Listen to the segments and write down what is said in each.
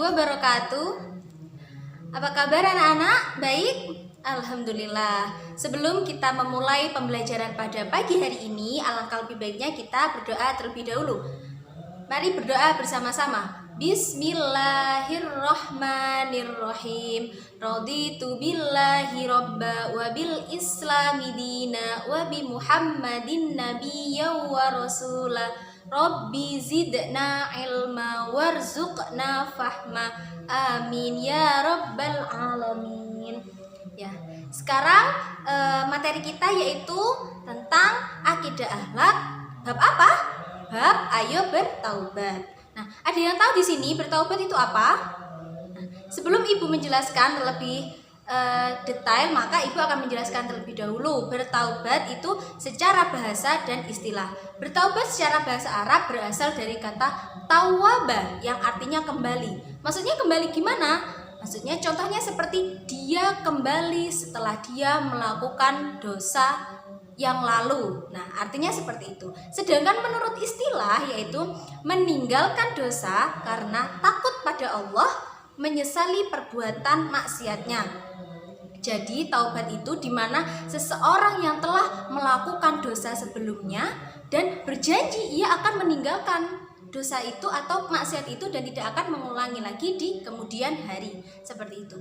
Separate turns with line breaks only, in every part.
wabarakatuh. Apa kabar anak-anak? Baik? Alhamdulillah. Sebelum kita memulai pembelajaran pada pagi hari ini, alangkah lebih baiknya kita berdoa terlebih dahulu. Mari berdoa bersama-sama. Bismillahirrahmanirrahim. Raditu billahi robba wa bil islami dina wa bi Muhammadin nabiyya wa rasula. Rabbi zidna ilma warzuqna fahma. Amin ya rabbal alamin. Ya, sekarang materi kita yaitu tentang akidah akhlak. Bab apa? Bab ayo bertaubat. Nah, ada yang tahu di sini bertaubat itu apa? Nah, sebelum ibu menjelaskan lebih detail, maka ibu akan menjelaskan terlebih dahulu. Bertaubat itu secara bahasa dan istilah. Bertaubat secara bahasa Arab berasal dari kata tawaba yang artinya kembali. Maksudnya kembali gimana? Maksudnya contohnya seperti dia kembali setelah dia melakukan dosa yang lalu. Nah, artinya seperti itu. Sedangkan menurut istilah yaitu meninggalkan dosa karena takut pada Allah, menyesali perbuatan maksiatnya. Jadi taubat itu dimana seseorang yang telah melakukan dosa sebelumnya dan berjanji ia akan meninggalkan dosa itu atau maksiat itu dan tidak akan mengulangi lagi di kemudian hari. Seperti itu.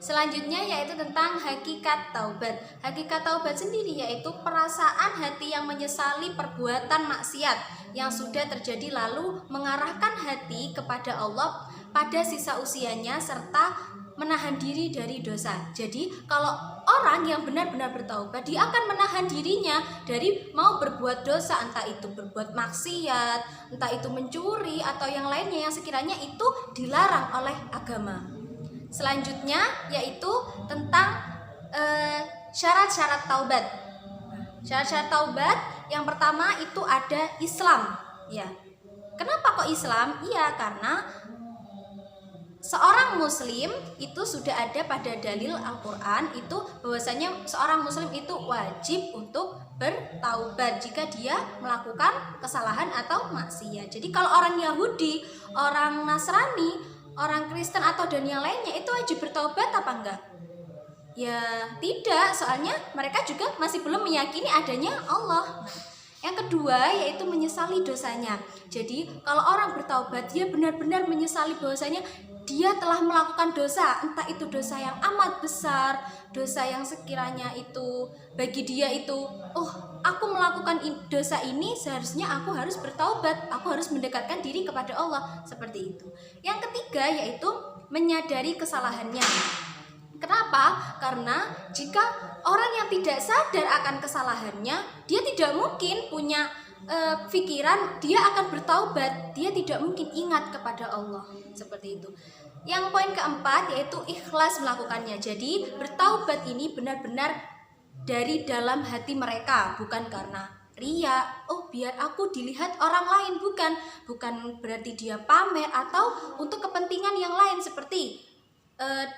Selanjutnya yaitu tentang hakikat taubat. Hakikat taubat sendiri yaitu perasaan hati yang menyesali perbuatan maksiat yang sudah terjadi lalu mengarahkan hati kepada Allah pada sisa usianya serta menahan diri dari dosa. Jadi kalau orang yang benar-benar bertaubat, dia akan menahan dirinya dari mau berbuat dosa, entah itu berbuat maksiat, entah itu mencuri atau yang lainnya yang sekiranya itu dilarang oleh agama. Selanjutnya yaitu tentang syarat-syarat taubat. Syarat-syarat taubat yang pertama itu ada Islam. Ya. Kenapa kok Islam? Iya, karena seorang muslim itu sudah ada pada dalil Al-Quran itu bahwasanya seorang muslim itu wajib untuk bertaubat jika dia melakukan kesalahan atau maksiat. Jadi kalau orang Yahudi, orang Nasrani, orang Kristen atau dan yang lainnya itu wajib bertaubat apa enggak? Ya tidak, soalnya mereka juga masih belum meyakini adanya Allah. Yang kedua yaitu menyesali dosanya. Jadi kalau orang bertaubat dia benar-benar menyesali bahwasanya dia telah melakukan dosa, entah itu dosa yang amat besar, dosa yang sekiranya itu bagi dia itu, oh aku melakukan dosa ini seharusnya aku harus bertaubat, aku harus mendekatkan diri kepada Allah, seperti itu. Yang ketiga yaitu menyadari kesalahannya. Kenapa? Karena jika orang yang tidak sadar akan kesalahannya, dia tidak mungkin punya pikiran dia akan bertaubat, dia tidak mungkin ingat kepada Allah, seperti itu. Yang poin keempat yaitu ikhlas melakukannya. Jadi bertaubat ini benar-benar dari dalam hati mereka, bukan karena ria, oh biar aku dilihat orang lain, bukan berarti dia pamer atau untuk kepentingan yang lain seperti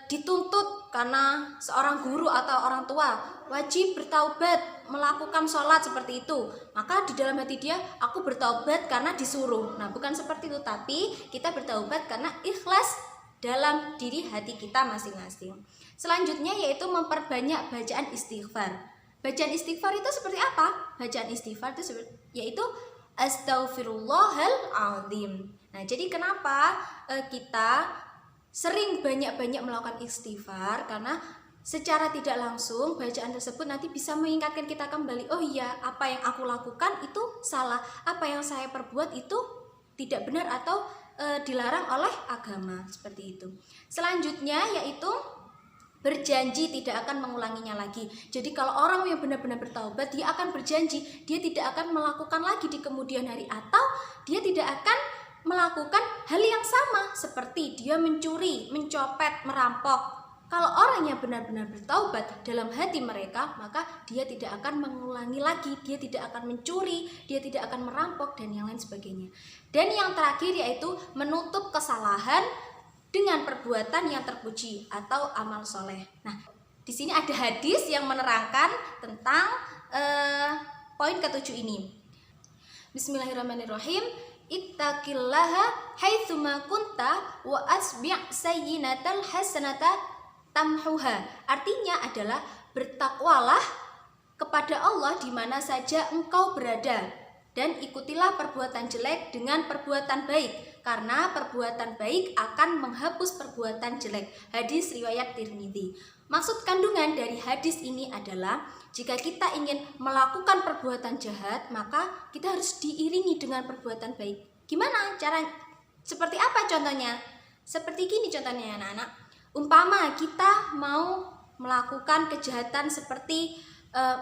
dituntut karena seorang guru atau orang tua wajib bertaubat melakukan sholat seperti itu, maka di dalam hati dia aku bertaubat karena disuruh. Nah bukan seperti itu, tapi kita bertaubat karena ikhlas dalam diri hati kita masing-masing. Selanjutnya yaitu memperbanyak bacaan istighfar. Bacaan istighfar itu seperti apa? Bacaan istighfar itu yaitu Astaghfirullahaladzim. Nah jadi kenapa kita sering banyak-banyak melakukan istighfar? Karena secara tidak langsung bacaan tersebut nanti bisa mengingatkan kita kembali, oh iya apa yang aku lakukan itu salah, apa yang saya perbuat itu tidak benar atau dilarang oleh agama, seperti itu. Selanjutnya yaitu berjanji tidak akan mengulanginya lagi. Jadi kalau orang yang benar-benar bertaubat, dia akan berjanji dia tidak akan melakukan lagi di kemudian hari, atau dia tidak akan melakukan hal yang sama seperti dia mencuri, mencopet, merampok. Kalau orang yang benar-benar bertaubat dalam hati mereka, maka dia tidak akan mengulangi lagi, dia tidak akan mencuri, dia tidak akan merampok dan yang lain sebagainya. Dan yang terakhir yaitu menutup kesalahan dengan perbuatan yang terpuji atau amal soleh. Nah, di sini ada hadis yang menerangkan tentang poin ketujuh ini. Bismillahirrahmanirrahim. ittaqillaha haitsuma kunta wa asbi' sayyinatal hasanata tamhuha. Artinya adalah bertakwalah kepada Allah di mana saja engkau berada, dan ikutilah perbuatan jelek dengan perbuatan baik, karena perbuatan baik akan menghapus perbuatan jelek. Hadis riwayat Tirmidzi. Maksud kandungan dari hadis ini adalah jika kita ingin melakukan perbuatan jahat, maka kita harus diiringi dengan perbuatan baik. Gimana cara? Seperti apa contohnya? Seperti gini contohnya anak-anak. Umpama kita mau melakukan kejahatan seperti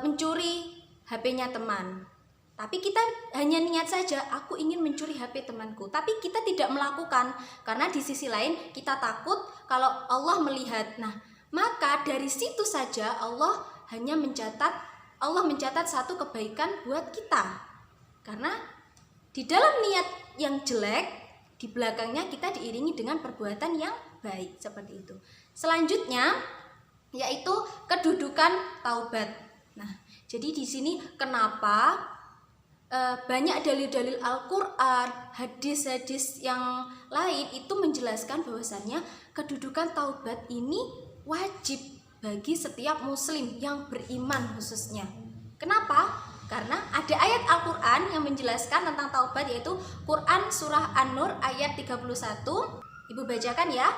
mencuri HP-nya teman. Tapi kita hanya niat saja, aku ingin mencuri HP temanku. Tapi kita tidak melakukan, karena di sisi lain kita takut kalau Allah melihat. Nah, maka dari situ saja Allah mencatat satu kebaikan buat kita. Karena di dalam niat yang jelek, di belakangnya kita diiringi dengan perbuatan yang baik, seperti itu. Selanjutnya yaitu kedudukan taubat. Nah, jadi di sini kenapa banyak dalil-dalil Al-Quran, hadis-hadis yang lain itu menjelaskan bahwasannya kedudukan taubat ini wajib bagi setiap muslim yang beriman khususnya. Kenapa? Karena ada ayat Al-Quran yang menjelaskan tentang taubat, yaitu Quran surah An-Nur ayat 31. Ibu bacakan ya.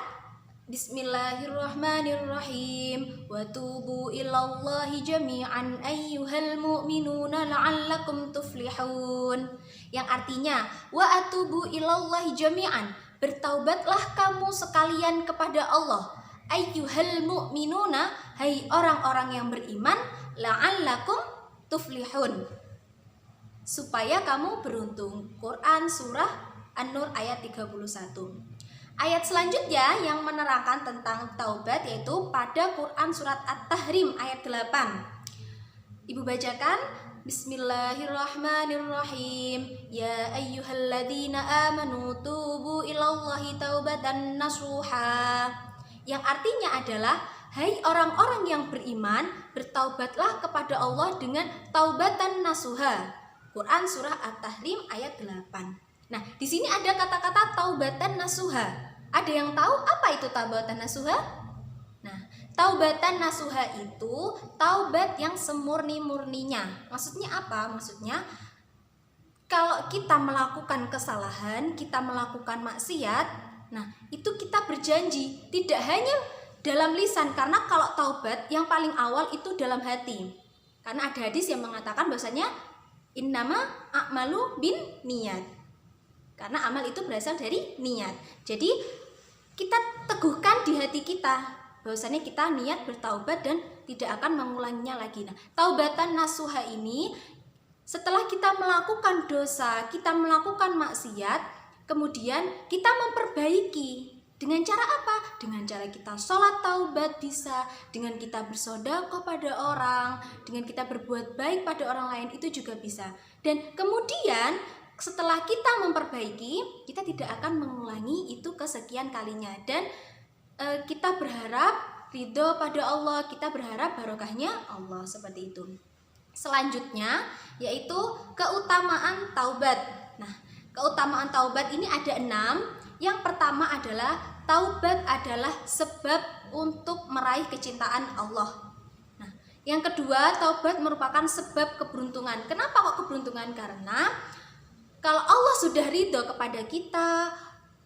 Bismillahirrahmanirrahim. Wa tubu ilallahi jami'an ayyuhal mu'minuna la'allakum tuflihun. Yang artinya, wa atubu ilallahi jami'an, bertaubatlah kamu sekalian kepada Allah. Ayyuhal mu'minuna, hai orang-orang yang beriman, la'allakum tuflihun, supaya kamu beruntung. Quran surah An-Nur ayat 31. Ayat selanjutnya yang menerangkan tentang taubat yaitu pada Quran surat At-Tahrim ayat 8. Ibu bacakan. Bismillahirrahmanirrahim. Ya ayyuhalladzina amanu tubu ilallahi taubatan nasuha. Yang artinya adalah, hai orang-orang yang beriman, bertaubatlah kepada Allah dengan taubatan nasuha. Quran surah At-Tahrim ayat 8. Nah, di sini ada kata-kata taubatan nasuha. Ada yang tahu apa itu taubatan nasuha? Nah, taubatan nasuha itu taubat yang semurni-murninya. Maksudnya apa? Maksudnya kalau kita melakukan kesalahan, kita melakukan maksiat, nah itu kita berjanji tidak hanya dalam lisan, karena kalau taubat yang paling awal itu dalam hati. Karena ada hadis yang mengatakan bahwasanya innama a'malu bin niyat. Karena amal itu berasal dari niat. Jadi kita teguhkan di hati kita bahwasannya kita niat bertaubat dan tidak akan mengulanginya lagi. Nah, taubatan nasuha ini setelah kita melakukan dosa, kita melakukan maksiat, kemudian kita memperbaiki. Dengan cara apa? Dengan cara kita sholat taubat bisa, dengan kita bersedekah pada orang, dengan kita berbuat baik pada orang lain, itu juga bisa. Dan kemudian setelah kita memperbaiki, kita tidak akan mengulangi itu kesekian kalinya. Dan kita berharap ridho pada Allah, kita berharap barokahnya Allah, seperti itu. Selanjutnya yaitu keutamaan taubat. Nah, keutamaan taubat ini ada 6. Yang pertama adalah taubat adalah sebab untuk meraih kecintaan Allah. Nah, yang kedua, taubat merupakan sebab keberuntungan. Kenapa kok keberuntungan? Karena kalau Allah sudah ridho kepada kita,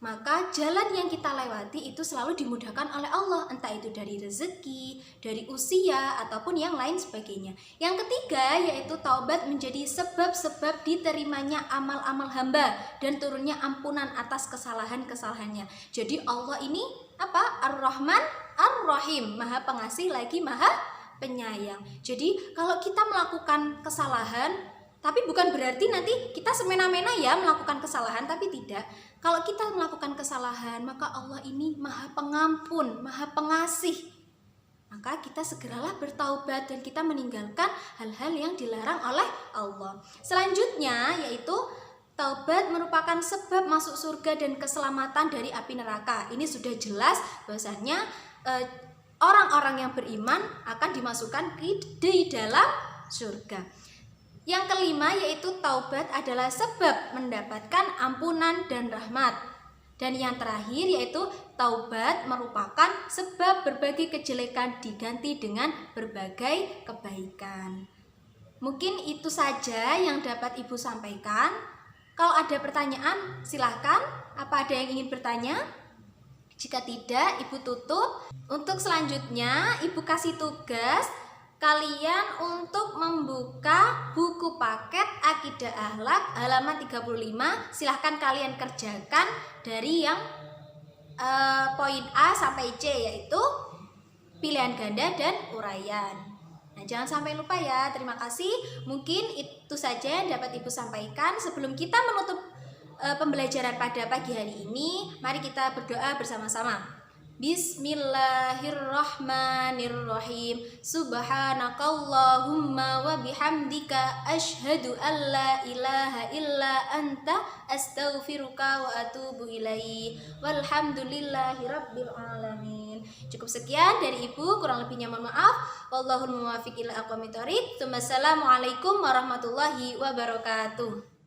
maka jalan yang kita lewati itu selalu dimudahkan oleh Allah, entah itu dari rezeki, dari usia, ataupun yang lain sebagainya. Yang ketiga yaitu taubat menjadi sebab-sebab diterimanya amal-amal hamba dan turunnya ampunan atas kesalahan-kesalahannya. Jadi Allah ini apa? Ar-Rahman, Ar-Rahim, Maha Pengasih lagi Maha Penyayang. Jadi kalau kita melakukan kesalahan, tapi bukan berarti nanti kita semena-mena ya melakukan kesalahan, tapi tidak. Kalau kita melakukan kesalahan, maka Allah ini Maha Pengampun, Maha Pengasih. Maka kita segeralah bertaubat dan kita meninggalkan hal-hal yang dilarang oleh Allah. Selanjutnya yaitu taubat merupakan sebab masuk surga dan keselamatan dari api neraka. Ini sudah jelas bahwasanya orang-orang yang beriman akan dimasukkan di dalam surga. Yang kelima yaitu taubat adalah sebab mendapatkan ampunan dan rahmat. Dan yang terakhir yaitu taubat merupakan sebab berbagai kejelekan diganti dengan berbagai kebaikan. Mungkin itu saja yang dapat Ibu sampaikan. Kalau ada pertanyaan silahkan. Apa ada yang ingin bertanya? Jika tidak, Ibu tutup. Untuk selanjutnya Ibu kasih tugas kalian untuk membuka buku paket Akidah Akhlak halaman 35. Silahkan kalian kerjakan dari yang poin A sampai C, yaitu pilihan ganda dan uraian. Nah, jangan sampai lupa ya. Terima kasih. Mungkin itu saja yang dapat Ibu sampaikan. Sebelum kita menutup pembelajaran pada pagi hari ini, mari kita berdoa bersama-sama. Bismillahirrahmanirrahim. Subhanakallahumma wa bihamdika asyhadu an la ilaha illa anta astaghfiruka wa atubu ilaik. Walhamdulillahi rabbil alamin. Cukup sekian dari Ibu, kurang lebihnya mohon maaf. Wallahul muwaffiq ila aqwamit thoriq. Wassalamualaikum warahmatullahi wabarakatuh.